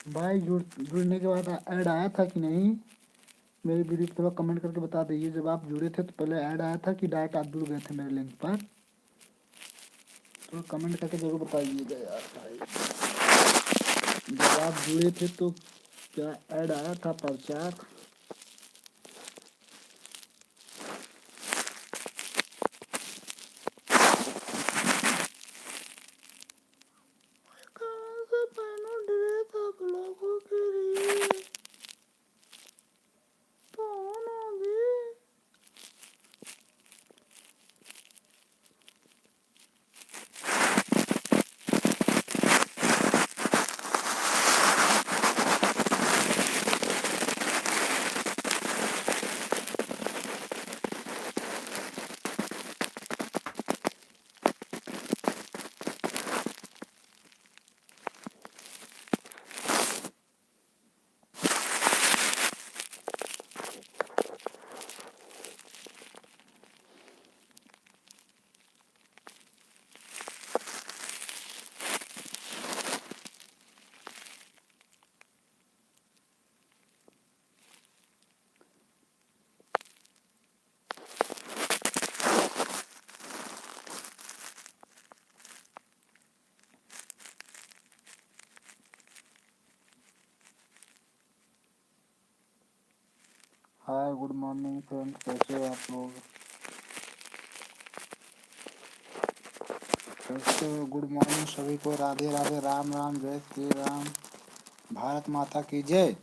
भाई जुड़ने के बाद ऐड आया था कि नहीं? मेरी वीडियो पे थोड़ा कमेंट करके बता दीजिए। जब आप जुड़े थे तो पहले ऐड आया था कि डायरेक्ट आप जुड़ गए थे मेरे लिंक पर? थोड़ा कमेंट करके जरूर बताइएगा यार भाई। जब आप जुड़े थे तो क्या ऐड आया था, प्रचार? कहाँ से पहनूं ड्रेस आप लोगों के लिए? कौन होगी? हाय, गुड मॉर्निंग फ्रेंड्स, कैसे हो आप लोग? कैसे हो? गुड मॉर्निंग सभी को। राधे राधे, राम राम, जय श्री राम, भारत माता की जय।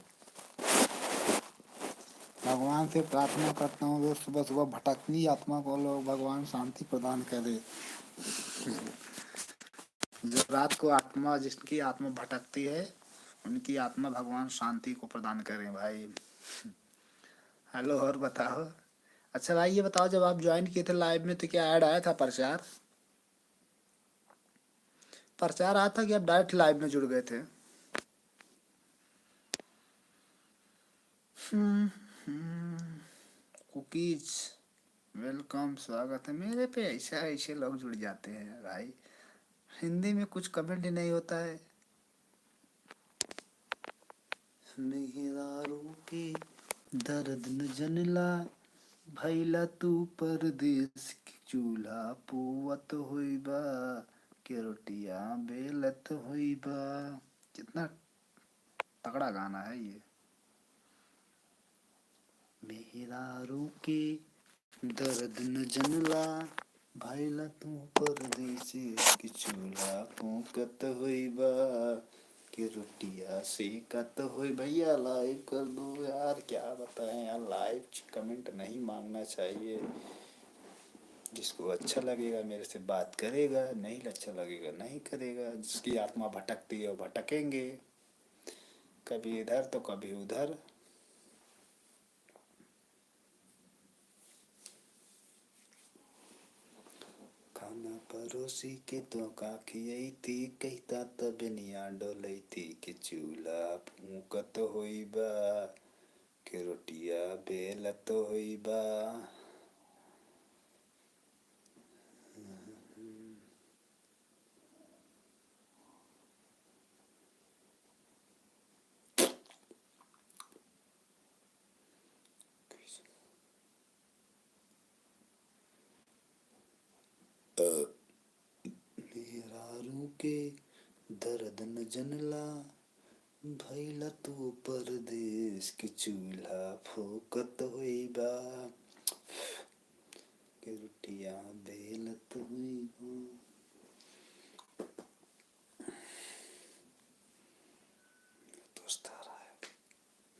भगवान से प्रार्थना करता हूँ रोज सुबह सुबह भटकती आत्मा को लोग भगवान शांति प्रदान करे। जो रात को आत्मा, जिसकी आत्मा भटकती है, उनकी आत्मा भगवान शांति को प्रदान करें भाई। हेलो, और बताओ। अच्छा भाई, ये बताओ, जब आप ज्वाइन किए थे लाइव में तो क्या ऐड आया था, प्रचार? प्रचार आया था कि आप डायरेक्ट लाइव में जुड़ गए थे? कुकीज, वेलकम, स्वागत है। मेरे पे ऐसे ऐसे लोग जुड़ जाते हैं भाई। हिंदी में कुछ कमेंट ही नहीं होता है। मेहरारू की दर्द न जनला, भैला तू परदेस की चूल्हा पुवत होइबा, के रोटियां बेलत होइबा। कितना तगड़ा गाना है ये। मेहरारू की दर्द न जनला, भैला तू परदेसी की चूल्हा फूकत होइबा, कि रोटियां सेकत होई। भैया लाइव कर दो यार, क्या बताएं यार, लाइव कमेंट नहीं मांगना चाहिए। जिसको अच्छा लगेगा मेरे से बात करेगा, नहीं अच्छा लगेगा नहीं करेगा। जिसकी आत्मा भटकती है वो भटकेंगे, कभी इधर तो कभी उधर। खाना परोसी के तो का खियई थी, कहता तब निया डोलई थी, कि चूल्हा फूकत होइबा, के रोटिया बेलत होइबा। मेहरारू के दर्द न जनला, भैला तू परदेस के चूल्हा फूकत होइबा, के रोटियां बेलत होइबा। दोस्त आ रहा है,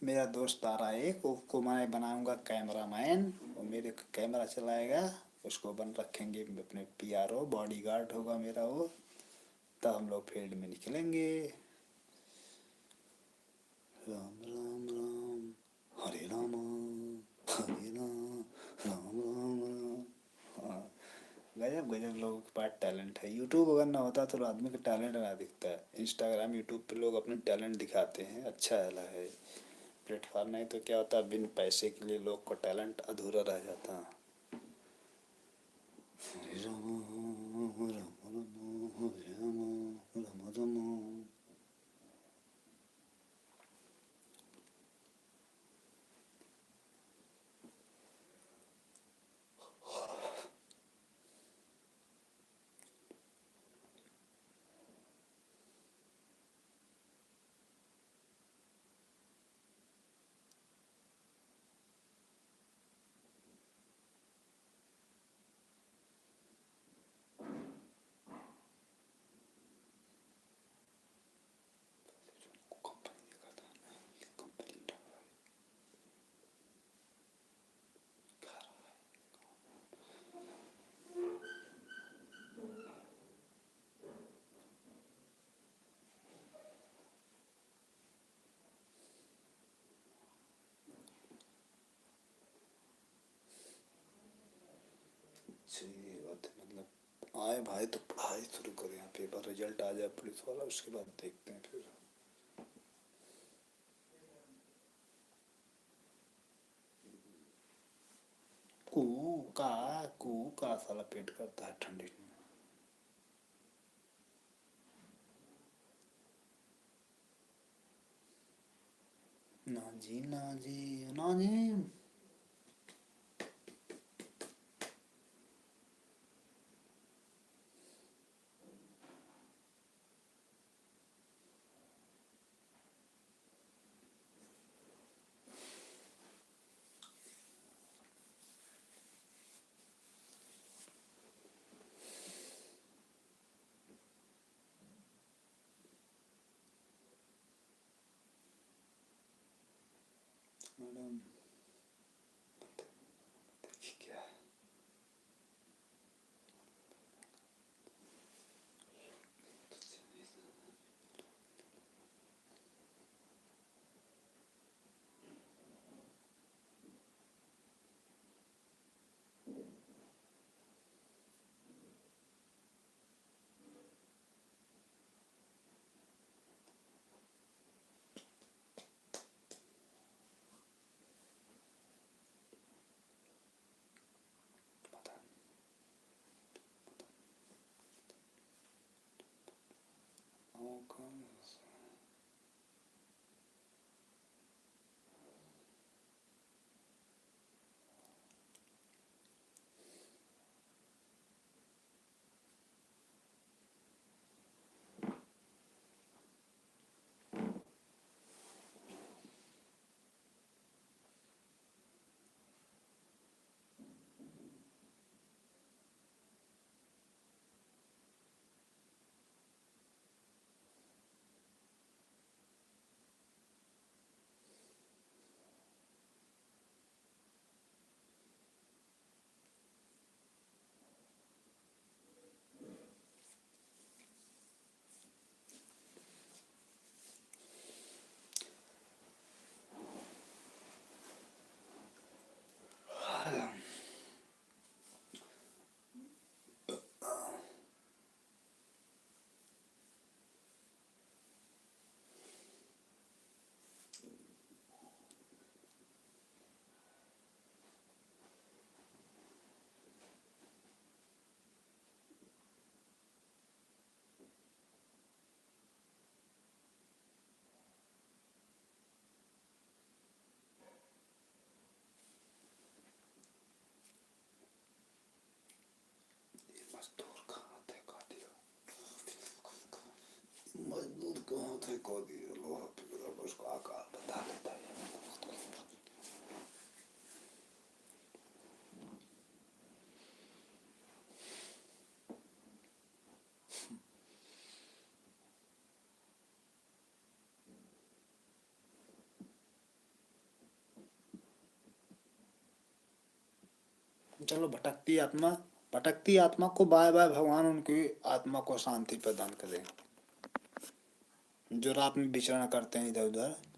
मेरा दोस्त आ रहा है एक, उसको मैं बनाऊंगा कैमरा मैन। वो मेरे कैमरा चलाएगा, उसको बन रखेंगे अपने PRO, बॉडी गार्ड होगा मेरा वो। तब हम लोग फील्ड में निकलेंगे। राम राम राम, हरे राम हरे राम, राम राम राम। हाँ, गजब गजब लोगों के पास टैलेंट है। यूट्यूब अगर ना होता तो आदमी का टैलेंट ना दिखता है। इंस्टाग्राम, यूट्यूब पे लोग अपने टैलेंट दिखाते हैं, अच्छा है। प्लेटफॉर्म नहीं तो क्या होता है, बिन पैसे के लिए लोग का टैलेंट अधूरा रह जाता है। हरे राम राम राम, हरे राम राम राम। आए भाई तो पढ़ाई शुरू करें, यहाँ पेपर रिजल्ट आ जाए पुलिस वाला, उसके बाद देखते हैं फिर। कू का कू का साला पेट करता है ठंडी में। ना जी ना जी ना जी। मैडम देखिए क्या है। ओ कौन मजदूर कहाँ थे का दिया, मजदूर कहाँ थे को दिया, लोहा पिघला उसको आकार बता देता है। चलो भटकती आत्मा को बाय बाय, भगवान उनकी आत्मा को शांति प्रदान करें, जो रात में विचरण करते हैं इधर उधर।